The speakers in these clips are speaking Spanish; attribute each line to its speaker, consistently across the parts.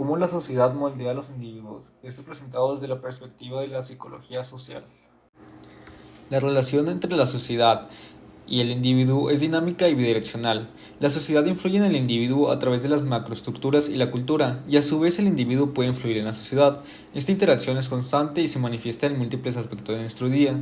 Speaker 1: ¿Cómo la sociedad moldea a los individuos? Esto presentado desde la perspectiva de la psicología social. La relación entre la sociedad y el individuo es dinámica y bidireccional. La sociedad influye en el individuo a través de las macroestructuras y la cultura, y a su vez el individuo puede influir en la sociedad. Esta interacción es constante y se manifiesta en múltiples aspectos de nuestro día.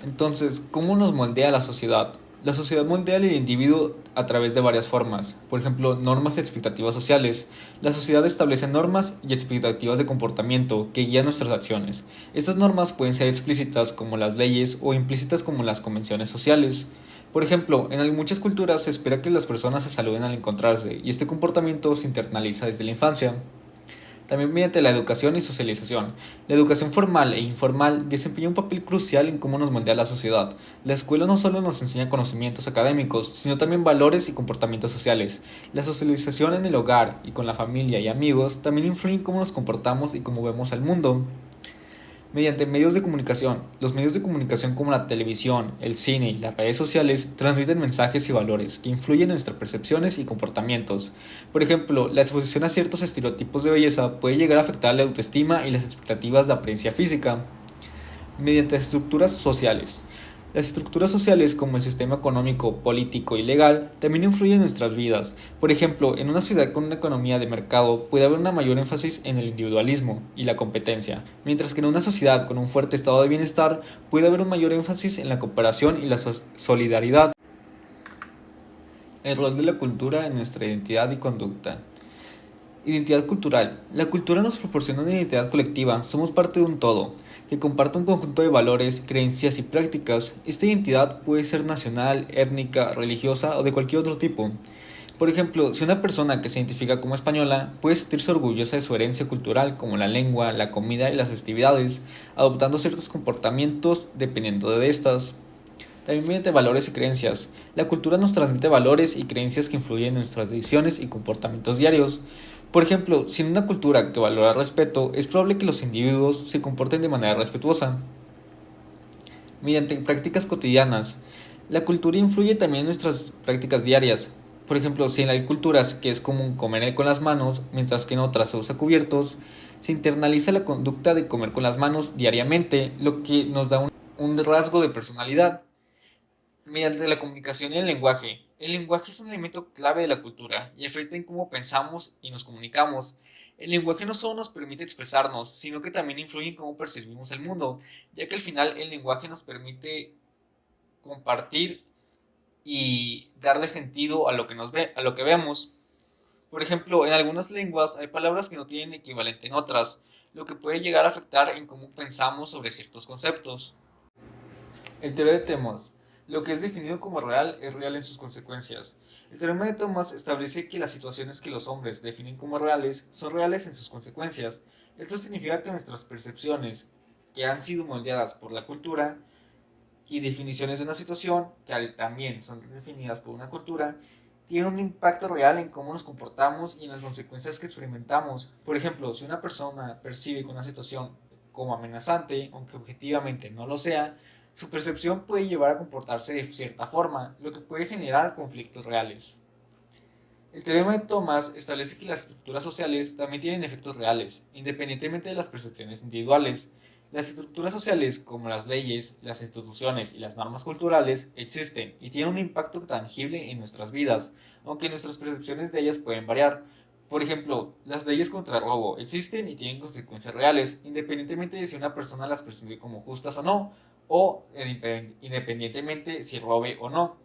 Speaker 1: Entonces, ¿cómo nos moldea la sociedad? La sociedad moldea al individuo a través de varias formas. Por ejemplo, normas y expectativas sociales. La sociedad establece normas y expectativas de comportamiento que guían nuestras acciones. Estas normas pueden ser explícitas como las leyes o implícitas como las convenciones sociales. Por ejemplo, en muchas culturas se espera que las personas se saluden al encontrarse y este comportamiento se internaliza desde la infancia. También mediante la educación y socialización. La educación formal e informal desempeña un papel crucial en cómo nos moldea la sociedad. La escuela no solo nos enseña conocimientos académicos, sino también valores y comportamientos sociales. La socialización en el hogar y con la familia y amigos también influye en cómo nos comportamos y cómo vemos al mundo. Mediante medios de comunicación. Los medios de comunicación como la televisión, el cine y las redes sociales transmiten mensajes y valores que influyen en nuestras percepciones y comportamientos. Por ejemplo, la exposición a ciertos estereotipos de belleza puede llegar a afectar la autoestima y las expectativas de apariencia física. Mediante estructuras sociales. Las estructuras sociales como el sistema económico, político y legal también influyen en nuestras vidas. Por ejemplo, en una sociedad con una economía de mercado puede haber una mayor énfasis en el individualismo y la competencia, mientras que en una sociedad con un fuerte estado de bienestar puede haber un mayor énfasis en la cooperación y la solidaridad. El rol de la cultura en nuestra identidad y conducta. Identidad cultural. La cultura nos proporciona una identidad colectiva, somos parte de un todo, que comparte un conjunto de valores, creencias y prácticas. Esta identidad puede ser nacional, étnica, religiosa o de cualquier otro tipo. Por ejemplo, si una persona que se identifica como española puede sentirse orgullosa de su herencia cultural como la lengua, la comida y las festividades, adoptando ciertos comportamientos dependiendo de estas. También mediante valores y creencias. La cultura nos transmite valores y creencias que influyen en nuestras decisiones y comportamientos diarios. Por ejemplo, si en una cultura que valora el respeto, es probable que los individuos se comporten de manera respetuosa. Mediante prácticas cotidianas. La cultura influye también en nuestras prácticas diarias. Por ejemplo, si en hay culturas que es común comer con las manos, mientras que en otras se usa cubiertos, se internaliza la conducta de comer con las manos diariamente, lo que nos da un rasgo de personalidad. Mediante la comunicación y el lenguaje. El lenguaje es un elemento clave de la cultura y afecta en cómo pensamos y nos comunicamos. El lenguaje no solo nos permite expresarnos, sino que también influye en cómo percibimos el mundo, ya que al final el lenguaje nos permite compartir y darle sentido a lo que a lo que vemos. Por ejemplo, en algunas lenguas hay palabras que no tienen equivalente en otras, lo que puede llegar a afectar en cómo pensamos sobre ciertos conceptos. El teorema de Thomas. Lo que es definido como real es real en sus consecuencias. El teorema de Thomas establece que las situaciones que los hombres definen como reales son reales en sus consecuencias. Esto significa que nuestras percepciones, que han sido moldeadas por la cultura, y definiciones de una situación, que también son definidas por una cultura, tienen un impacto real en cómo nos comportamos y en las consecuencias que experimentamos. Por ejemplo, si una persona percibe que una situación como amenazante, aunque objetivamente no lo sea, su percepción puede llevar a comportarse de cierta forma, lo que puede generar conflictos reales. El teorema de Thomas establece que las estructuras sociales también tienen efectos reales, independientemente de las percepciones individuales. Las estructuras sociales, como las leyes, las instituciones y las normas culturales, existen y tienen un impacto tangible en nuestras vidas, aunque nuestras percepciones de ellas pueden variar. Por ejemplo, las leyes contra el robo existen y tienen consecuencias reales, independientemente de si una persona las percibe como justas o independientemente si robe o no.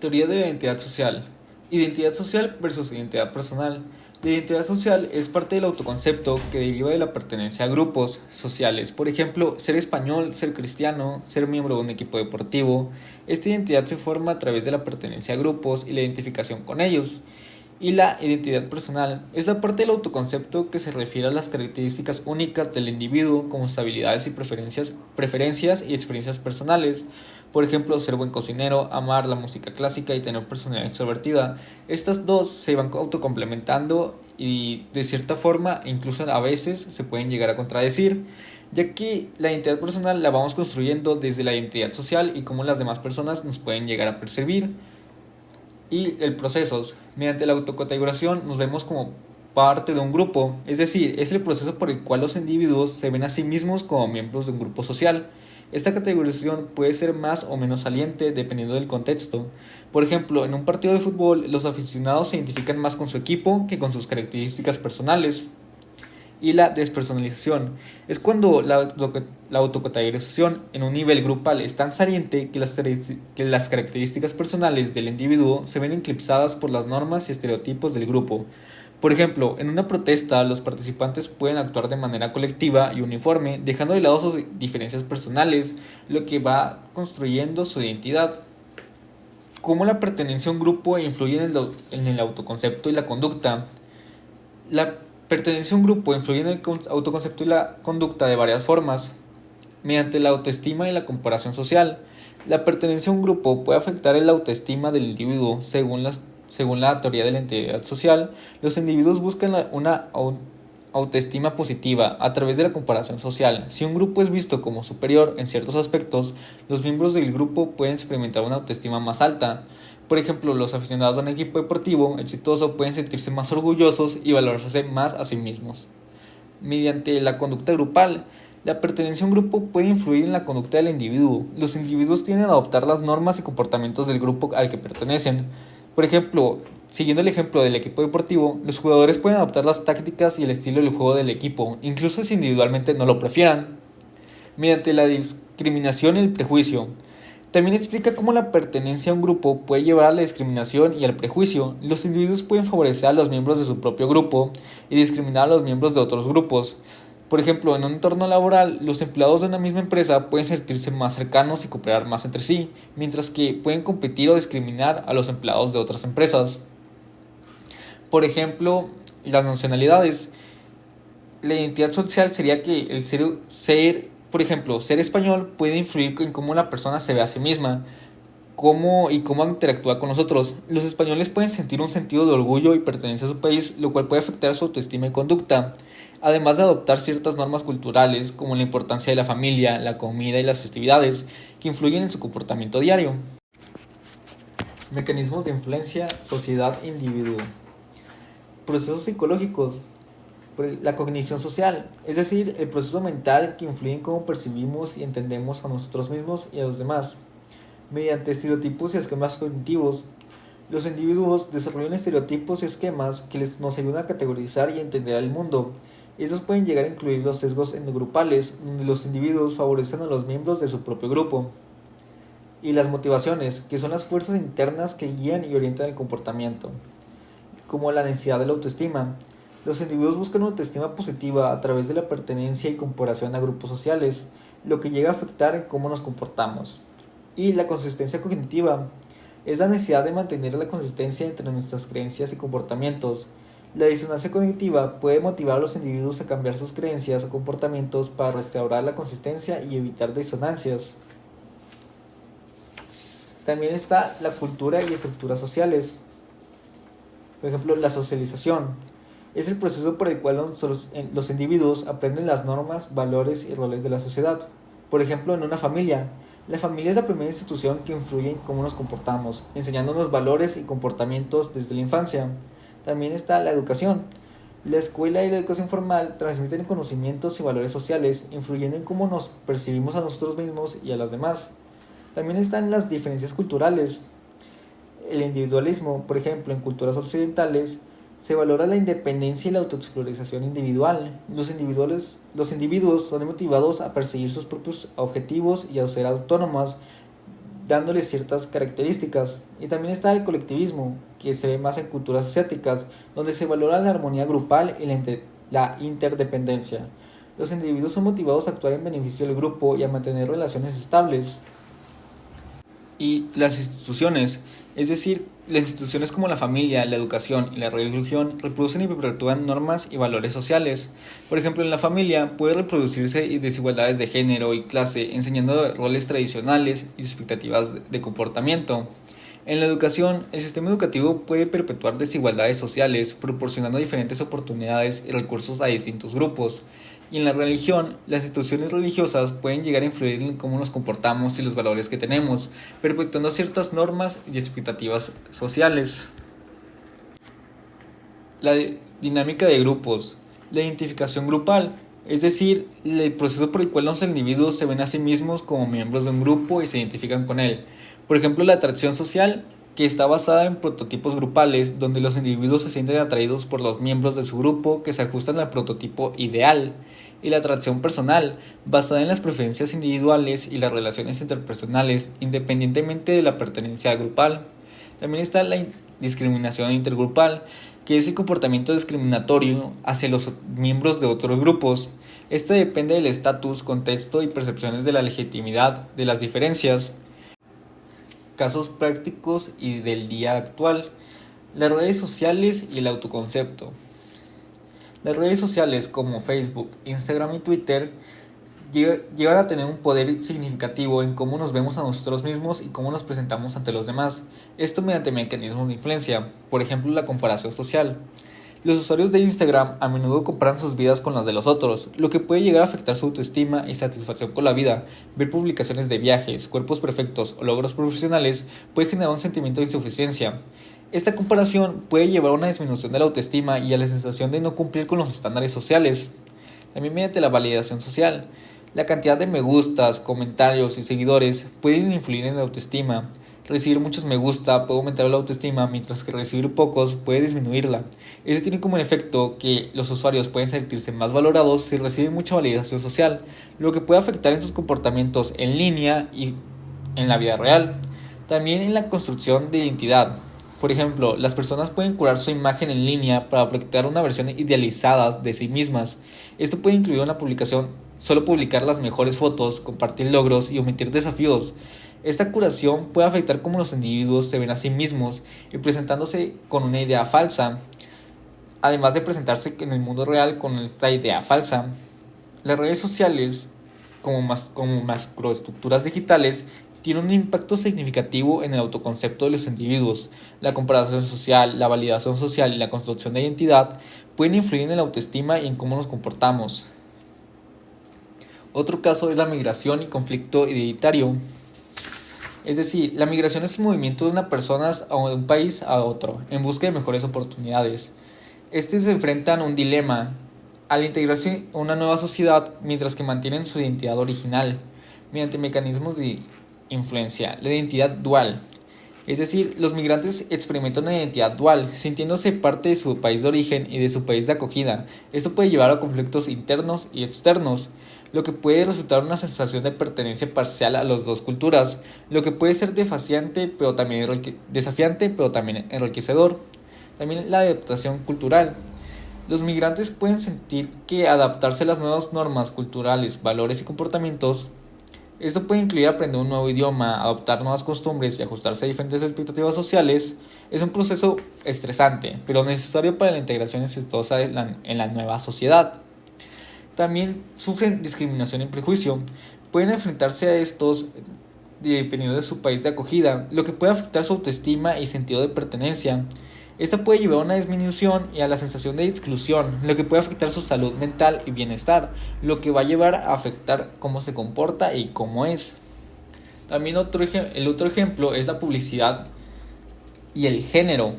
Speaker 1: Teoría de la identidad social. Identidad social versus identidad personal. La identidad social es parte del autoconcepto que deriva de la pertenencia a grupos sociales. Por ejemplo, ser español, ser cristiano, ser miembro de un equipo deportivo. Esta identidad se forma a través de la pertenencia a grupos y la identificación con ellos. Y la identidad personal es la parte del autoconcepto que se refiere a las características únicas del individuo como sus habilidades y preferencias y experiencias personales. Por ejemplo, ser buen cocinero, amar la música clásica y tener personalidad extrovertida. Estas dos se van autocomplementando y de cierta forma, incluso a veces, se pueden llegar a contradecir, ya que la identidad personal la vamos construyendo desde la identidad social y cómo las demás personas nos pueden llegar a percibir. Y el procesos. Mediante la autocategorización nos vemos como parte de un grupo, es decir, es el proceso por el cual los individuos se ven a sí mismos como miembros de un grupo social. Esta categorización puede ser más o menos saliente dependiendo del contexto. Por ejemplo, en un partido de fútbol, los aficionados se identifican más con su equipo que con sus características personales. Y la despersonalización es cuando la autocategorización en un nivel grupal es tan saliente que las características personales del individuo se ven eclipsadas por las normas y estereotipos del grupo. Por ejemplo, en una protesta los participantes pueden actuar de manera colectiva y uniforme, dejando de lado sus diferencias personales, lo que va construyendo su identidad. ¿Cómo la pertenencia a un grupo influye en el autoconcepto y la conducta? La pertenencia a un grupo influye en el autoconcepto y la conducta de varias formas. Mediante la autoestima y la comparación social. La pertenencia a un grupo puede afectar el autoestima del individuo. Según la teoría de la identidad social, los individuos buscan una autoestima positiva a través de la comparación social. Si un grupo es visto como superior en ciertos aspectos, los miembros del grupo pueden experimentar una autoestima más alta. Por ejemplo, los aficionados a un equipo deportivo exitoso pueden sentirse más orgullosos y valorarse más a sí mismos. Mediante la conducta grupal, la pertenencia a un grupo puede influir en la conducta del individuo. Los individuos tienden a adoptar las normas y comportamientos del grupo al que pertenecen. Por ejemplo, siguiendo el ejemplo del equipo deportivo, los jugadores pueden adoptar las tácticas y el estilo del juego del equipo, incluso si individualmente no lo prefieran. Mediante la discriminación y el prejuicio. También explica cómo la pertenencia a un grupo puede llevar a la discriminación y al prejuicio. Los individuos pueden favorecer a los miembros de su propio grupo y discriminar a los miembros de otros grupos. Por ejemplo, en un entorno laboral, los empleados de una misma empresa pueden sentirse más cercanos y cooperar más entre sí, mientras que pueden competir o discriminar a los empleados de otras empresas. Por ejemplo, las nacionalidades. La identidad social sería que el por ejemplo, ser español puede influir en cómo la persona se ve a sí misma, cómo interactúa con los otros. Los españoles pueden sentir un sentido de orgullo y pertenencia a su país, lo cual puede afectar su autoestima y conducta, además de adoptar ciertas normas culturales como la importancia de la familia, la comida y las festividades, que influyen en su comportamiento diario. Mecanismos de influencia, sociedad, individuo. Procesos psicológicos. La cognición social, es decir, el proceso mental que influye en cómo percibimos y entendemos a nosotros mismos y a los demás. Mediante estereotipos y esquemas cognitivos, los individuos desarrollan estereotipos y esquemas que nos ayudan a categorizar y entender el mundo. Estos pueden llegar a incluir los sesgos endogrupales, donde los individuos favorecen a los miembros de su propio grupo. Y las motivaciones, que son las fuerzas internas que guían y orientan el comportamiento, como la necesidad de la autoestima. Los individuos buscan una autoestima positiva a través de la pertenencia y comparación a grupos sociales, lo que llega a afectar en cómo nos comportamos. Y la consistencia cognitiva es la necesidad de mantener la consistencia entre nuestras creencias y comportamientos. La disonancia cognitiva puede motivar a los individuos a cambiar sus creencias o comportamientos para restaurar la consistencia y evitar disonancias. También está la cultura y estructuras sociales. Por ejemplo, la socialización es el proceso por el cual los individuos aprenden las normas, valores y roles de la sociedad. Por ejemplo, en una familia. La familia es la primera institución que influye en cómo nos comportamos, enseñándonos valores y comportamientos desde la infancia. También está la educación. La escuela y la educación formal transmiten conocimientos y valores sociales, influyendo en cómo nos percibimos a nosotros mismos y a los demás. También están las diferencias culturales. El individualismo, por ejemplo, en culturas occidentales, se valora la independencia y la autoexploración individual. Los individuos son motivados a perseguir sus propios objetivos y a ser autónomos, dándoles ciertas características. Y también está el colectivismo, que se ve más en culturas asiáticas, donde se valora la armonía grupal y la interdependencia. Los individuos son motivados a actuar en beneficio del grupo y a mantener relaciones estables. Y las instituciones, es decir, las instituciones como la familia, la educación y la religión reproducen y perpetúan normas y valores sociales. Por ejemplo, en la familia puede reproducirse desigualdades de género y clase, enseñando roles tradicionales y expectativas de comportamiento. En la educación, el sistema educativo puede perpetuar desigualdades sociales, proporcionando diferentes oportunidades y recursos a distintos grupos. Y en la religión, las instituciones religiosas pueden llegar a influir en cómo nos comportamos y los valores que tenemos, perpetuando ciertas normas y expectativas sociales. La dinámica de grupos, la identificación grupal, es decir, el proceso por el cual los individuos se ven a sí mismos como miembros de un grupo y se identifican con él. Por ejemplo, la atracción social, que está basada en prototipos grupales, donde los individuos se sienten atraídos por los miembros de su grupo que se ajustan al prototipo ideal. Y la atracción personal, basada en las preferencias individuales y las relaciones interpersonales, independientemente de la pertenencia grupal. También está la discriminación intergrupal, que es el comportamiento discriminatorio hacia los miembros de otros grupos. Este depende del estatus, contexto y percepciones de la legitimidad de las diferencias. Casos prácticos y del día actual. Las redes sociales y el autoconcepto. Las redes sociales como Facebook, Instagram y Twitter llegan a tener un poder significativo en cómo nos vemos a nosotros mismos y cómo nos presentamos ante los demás. Esto mediante mecanismos de influencia, por ejemplo la comparación social. Los usuarios de Instagram a menudo comparan sus vidas con las de los otros, lo que puede llegar a afectar su autoestima y satisfacción con la vida. Ver publicaciones de viajes, cuerpos perfectos o logros profesionales puede generar un sentimiento de insuficiencia. Esta comparación puede llevar a una disminución de la autoestima y a la sensación de no cumplir con los estándares sociales. También mediante la validación social. La cantidad de me gustas, comentarios y seguidores pueden influir en la autoestima. Recibir muchos me gusta puede aumentar la autoestima, mientras que recibir pocos puede disminuirla. Esto tiene como efecto que los usuarios pueden sentirse más valorados si reciben mucha validación social, lo que puede afectar en sus comportamientos en línea y en la vida real. También en la construcción de identidad. Por ejemplo, las personas pueden curar su imagen en línea para proyectar una versión idealizada de sí mismas. Esto puede incluir una publicación, solo publicar las mejores fotos, compartir logros y omitir desafíos. Esta curación puede afectar cómo los individuos se ven a sí mismos y presentándose con una idea falsa, además de presentarse en el mundo real con esta idea falsa. Las redes sociales, como macroestructuras digitales, tiene un impacto significativo en el autoconcepto de los individuos. La comparación social, la validación social y la construcción de identidad pueden influir en la autoestima y en cómo nos comportamos. Otro caso es la migración y conflicto identitario. Es decir, la migración es el movimiento de una persona de un país a otro en busca de mejores oportunidades. Se enfrentan a un dilema al integrarse a una nueva sociedad mientras que mantienen su identidad original mediante mecanismos de influencia, la identidad dual. Es decir, los migrantes experimentan una identidad dual, sintiéndose parte de su país de origen y de su país de acogida. Esto puede llevar a conflictos internos y externos, lo que puede resultar en una sensación de pertenencia parcial a las dos culturas, lo que puede ser desafiante pero también enriquecedor. También la adaptación cultural. Los migrantes pueden sentir que adaptarse a las nuevas normas culturales, valores y comportamientos. Esto puede incluir aprender un nuevo idioma, adoptar nuevas costumbres y ajustarse a diferentes expectativas sociales. Es un proceso estresante, pero necesario para la integración exitosa en la nueva sociedad. También sufren discriminación y prejuicio. Pueden enfrentarse a estos dependiendo de su país de acogida, lo que puede afectar su autoestima y sentido de pertenencia. Esto puede llevar a una disminución y a la sensación de exclusión, lo que puede afectar su salud mental y bienestar, lo que va a llevar a afectar cómo se comporta y cómo es. También el otro ejemplo es la publicidad y el género,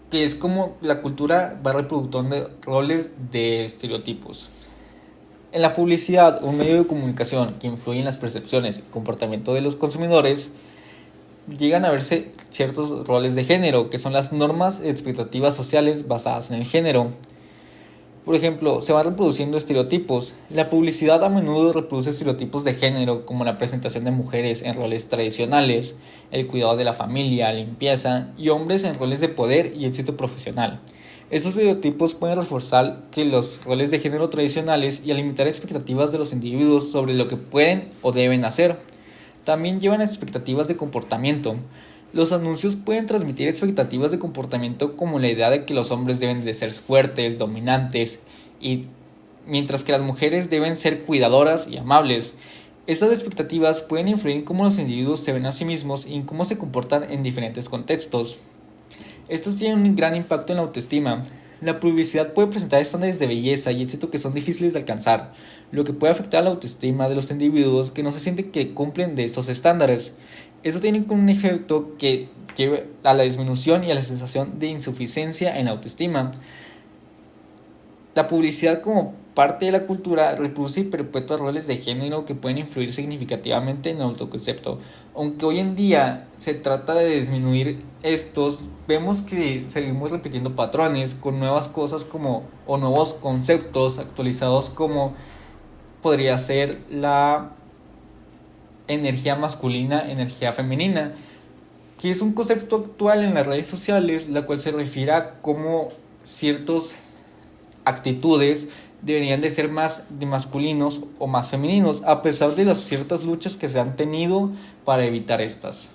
Speaker 1: que es como la cultura va reproduciendo roles de estereotipos. En la publicidad, un medio de comunicación que influye en las percepciones y comportamiento de los consumidores, llegan a verse ciertos roles de género, que son las normas y expectativas sociales basadas en el género. Por ejemplo, se van reproduciendo estereotipos. La publicidad a menudo reproduce estereotipos de género, como la presentación de mujeres en roles tradicionales, el cuidado de la familia, limpieza, y hombres en roles de poder y éxito profesional. Estos estereotipos pueden reforzar que los roles de género tradicionales y a limitar expectativas de los individuos sobre lo que pueden o deben hacer. También llevan a expectativas de comportamiento. Los anuncios pueden transmitir expectativas de comportamiento como la idea de que los hombres deben de ser fuertes, dominantes, mientras que las mujeres deben ser cuidadoras y amables. Estas expectativas pueden influir en cómo los individuos se ven a sí mismos y en cómo se comportan en diferentes contextos. Estos tienen un gran impacto en la autoestima. La publicidad puede presentar estándares de belleza y éxito que son difíciles de alcanzar, lo que puede afectar la autoestima de los individuos que no se sienten que cumplen de estos estándares. Esto tiene como un efecto que lleva a la disminución y a la sensación de insuficiencia en la autoestima. La publicidad como parte de la cultura reproduce y perpetúa roles de género que pueden influir significativamente en el autoconcepto. Aunque hoy en día se trata de disminuir estos, vemos que seguimos repitiendo patrones con nuevas cosas como o nuevos conceptos actualizados como podría ser la energía masculina, energía femenina, que es un concepto actual en las redes sociales, la cual se refiere a cómo ciertos actitudes deberían de ser más de masculinos o más femeninos, a pesar de las ciertas luchas que se han tenido para evitar estas.